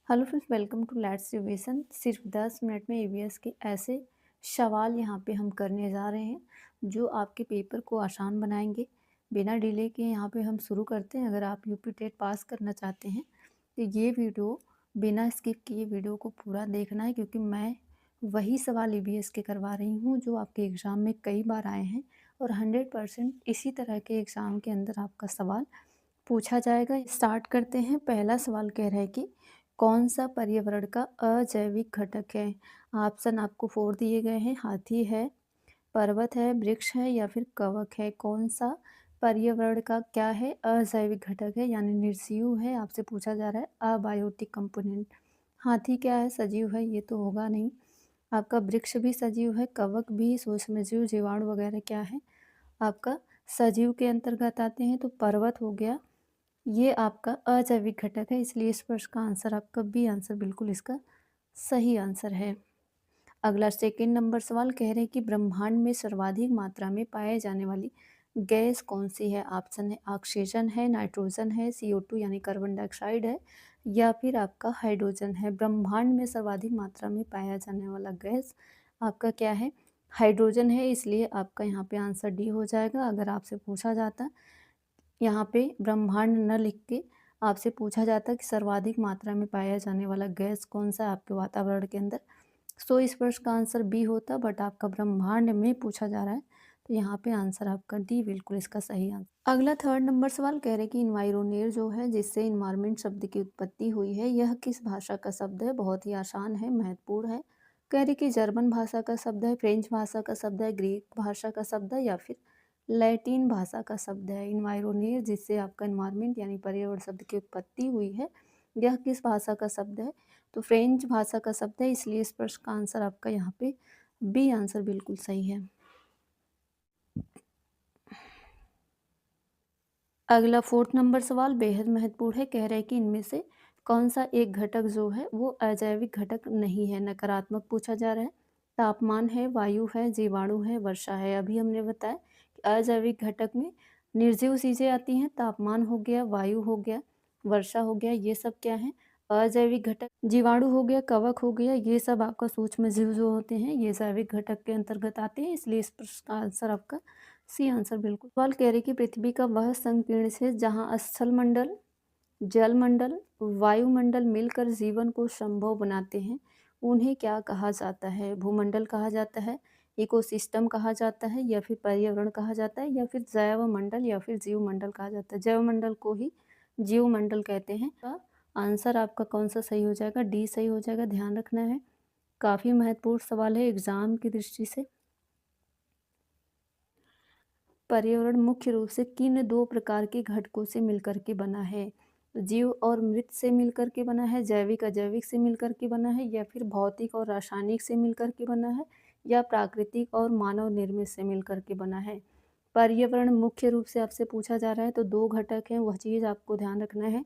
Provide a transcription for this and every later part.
Hello friends, welcome to let's revision. सिर्फ 10 minute में EVS के ऐसे सवाल यहाँ पे हम करने जा रहे हैं जो आपके पेपर को आसान बनाएंगे। बिना डिले के यहाँ पे हम शुरू करते हैं। अगर आप यूपी टेट पास करना चाहते हैं तो ये वीडियो बिना स्किप किए वीडियो को पूरा देखना है, क्योंकि मैं वही सवाल ईवीएस के करवा रही हूँ जो आपके एग्ज़ाम में कई बार आए हैं और 100% इसी तरह के एग्ज़ाम के अंदर आपका सवाल पूछा जाएगा। स्टार्ट करते हैं। पहला सवाल कह रहा है कि कौन सा पर्यावरण का अजैविक घटक है। ऑप्शन आपको 4 दिए गए हैं। हाथी है, पर्वत है, वृक्ष है या फिर कवक है। कौन सा पर्यावरण का क्या है अजैविक घटक है, यानी निर्जीव है। आपसे पूछा जा रहा है अबायोटिक कंपोनेंट। हाथी क्या है? सजीव है, ये तो होगा नहीं। आपका वृक्ष भी सजीव है, कवक भी, सूक्ष्मजीव जीवाणु वगैरह क्या है आपका सजीव के अंतर्गत आते हैं। तो पर्वत हो गया, ये आपका अजैविक घटक है, इसलिए इस प्रश्न का आंसर आपका बी आंसर बिल्कुल इसका सही आंसर है। अगला सेकंड नंबर सवाल कह रहे हैं कि ब्रह्मांड में सर्वाधिक मात्रा में पाए जाने वाली गैस कौन सी है। ऑप्शन है ऑक्सीजन है, नाइट्रोजन है, CO2 यानी कार्बन डाइऑक्साइड है या फिर आपका हाइड्रोजन है। ब्रह्मांड में सर्वाधिक मात्रा में पाया जाने वाला गैस आपका क्या है? हाइड्रोजन है, इसलिए आपका यहाँ पे आंसर डी हो जाएगा। अगर आपसे पूछा जाता यहाँ पे ब्रह्मांड न लिख के आपसे पूछा जाता कि सर्वाधिक मात्रा में पाया जाने वाला गैस कौन सा है आपके वातावरण के अंदर, सो इस प्रश्न का आंसर बी होता, बट आपका ब्रह्मांड में पूछा जा रहा है तो यहाँ पे आंसर आपका डी बिल्कुल इसका सही आंसर। अगला थर्ड नंबर सवाल कह रहे हैं कि इन्वायरोनेर जो है, जिससे इन्वायरमेंट शब्द की उत्पत्ति हुई है, यह किस भाषा का शब्द है। बहुत ही आसान है, महत्वपूर्ण है। कह रहे कि जर्मन भाषा का शब्द है, फ्रेंच भाषा का शब्द है, ग्रीक भाषा का शब्द है या फिर लैटिन भाषा का शब्द है। इन्वायरोनियर, जिससे आपका इन्वायरमेंट यानी पर्यावरण शब्द की उत्पत्ति हुई है, यह किस भाषा का शब्द है। तो फ्रेंच भाषा का शब्द है, इसलिए इस प्रश्न का आंसर आपका यहाँ पे बी आंसर बिल्कुल सही है। अगला फोर्थ नंबर सवाल बेहद महत्वपूर्ण है। कह रहे हैं कि इनमें से कौन सा एक घटक जो है वो अजैविक घटक नहीं है। नकारात्मक पूछा जा रहा है। तापमान है, वायु है, जीवाणु है, वर्षा है। अभी हमने बताया कि अजैविक घटक में निर्जीव चीजें आती हैं। तापमान हो गया, वायु हो गया, वर्षा हो गया, ये सब क्या है अजैविक घटक। जीवाणु हो गया, कवक हो गया, ये सब आपका सूक्ष्म जीव जो होते हैं ये जैविक घटक के अंतर्गत आते हैं, इसलिए इस प्रश्न का आंसर आपका सी आंसर बिल्कुल। सवाल कह रहे कि पृथ्वी का वह संकीर्ण से जहाँ स्थल मंडल, जल मंडल, वायुमंडल मिलकर जीवन को संभव बनाते हैं, उन्हें क्या कहा जाता है। भूमंडल कहा जाता है, इकोसिस्टम कहा जाता है या फिर पर्यावरण कहा जाता है या फिर जैव मंडल या फिर जीव मंडल कहा जाता है। जैव मंडल को ही जीव मंडल कहते हैं। का आंसर आपका कौन सा सही हो जाएगा? डी सही हो जाएगा, ध्यान रखना है। काफ़ी महत्वपूर्ण सवाल है एग्जाम की दृष्टि से। पर्यावरण मुख्य रूप से किन दो प्रकार के घटकों से मिलकर के बना है। जीव और मृत से मिलकर के बना है, जैविक अजैविक से मिलकर के बना है या फिर भौतिक और रासायनिक से मिलकर के बना है या प्राकृतिक और मानव निर्मित से मिलकर के बना है। पर्यावरण मुख्य रूप से आपसे पूछा जा रहा है तो दो घटक हैं, वह चीज़ आपको ध्यान रखना है,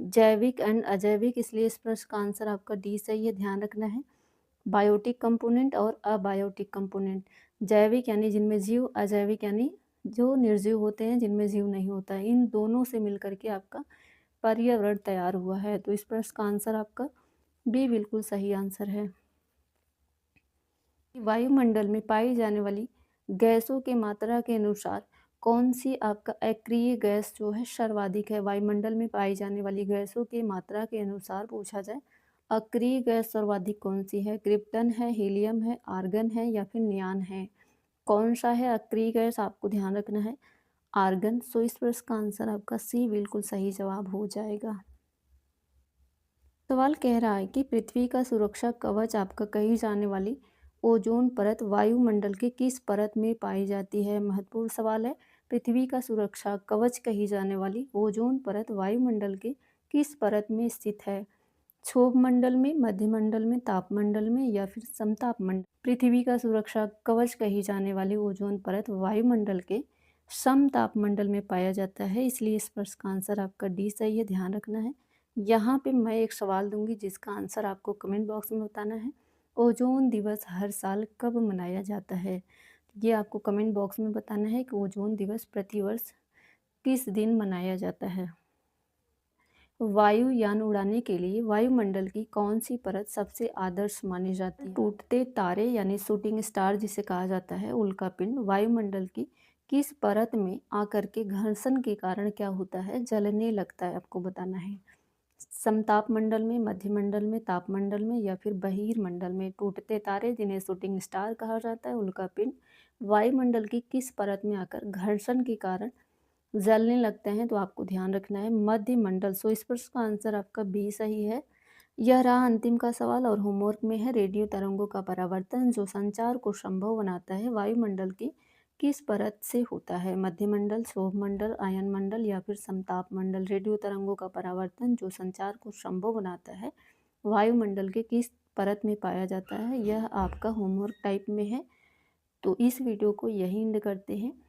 जैविक एंड अजैविक, इसलिए इस प्रश्न का आंसर आपका डी सही है, ध्यान रखना है। बायोटिक कंपोनेंट और अबायोटिक कंपोनेंट, जैविक यानी जिनमें जीव, अजैविक यानी जो निर्जीव होते हैं जिनमें जीव नहीं होता है, इन दोनों से मिलकर के आपका पर्यावरण तैयार हुआ है। तो इस प्रश्न का आंसर आपका बी बिल्कुल सही आंसर है। वायुमंडल में पाई जाने वाली गैसों की मात्रा के अनुसार कौन सी आपका अक्रिय गैस जो है सर्वाधिक है। वायुमंडल में पाई जाने वाली गैसों की मात्रा के अनुसार पूछा जाए, अक्रिय गैस सर्वाधिक कौन सी है। क्रिप्टन है, हीलियम है, आर्गन है या फिर नियान है। कौन सा है अक्रिय गैस, आपको ध्यान रखना है, आर्गन। सो इस प्रश्न का आंसर आपका सी बिल्कुल सही जवाब हो जाएगा। सवाल कह रहा है कि पृथ्वी का सुरक्षा कवच आपका कही जाने वाली ओजोन परत वायुमंडल के किस परत में पाई जाती है। महत्वपूर्ण सवाल है। पृथ्वी का सुरक्षा कवच कही जाने वाली ओजोन परत वायुमंडल के किस परत में स्थित है। क्षोभ मंडल में, मध्यमंडल में, तापमंडल में या फिर समताप मंडल। पृथ्वी का सुरक्षा कवच कही जाने वाली ओजोन परत वायुमंडल के समतापमंडल में पाया जाता है, इसलिए इस प्रश्न का आंसर आपका डी सही है, ध्यान रखना है। यहाँ पे मैं एक सवाल दूंगी जिसका आंसर आपको कमेंट बॉक्स में बताना है। ओजोन दिवस हर साल कब मनाया जाता है। ये आपको कमेंट बॉक्स में बताना है कि ओजोन दिवस प्रतिवर्ष किस दिन मनाया जाता है। वायुयान उड़ाने के लिए वायुमंडल की कौन सी परत सबसे आदर्श मानी जाती है? टूटते तारे यानी शूटिंग स्टार जिसे कहा जाता है, उल्का पिंड वायुमंडल की किस परत में आकर के घर्षण के कारण क्या होता है? जलने लगता है, आपको बताना है। समताप मंडल में, मध्यमंडल में, तापमंडल में या फिर बहिर्मंडल में। टूटते तारे जिन्हें शूटिंग स्टार कहा जाता है, उल्का पिंड वायुमंडल की किस परत में आकर घर्षण के कारण जलने लगते हैं? तो आपको ध्यान रखना है मध्यमंडल। सो इस प्रश्न का आंसर आपका बी सही है। यह रहा अंतिम का सवाल और होमवर्क में है रेडियो तरंगों का परावर्तन जो संचार को संभव बनाता है वायुमंडल की किस परत से होता है? मध्यमंडल, क्षोभमंडल, आयन मंडल या फिर समताप मंडल। रेडियो तरंगों का परावर्तन जो संचार को संभव बनाता है वायुमंडल के किस परत में पाया जाता है? यह आपका होमवर्क टाइप में है। तो इस वीडियो को यही एंड करते हैं।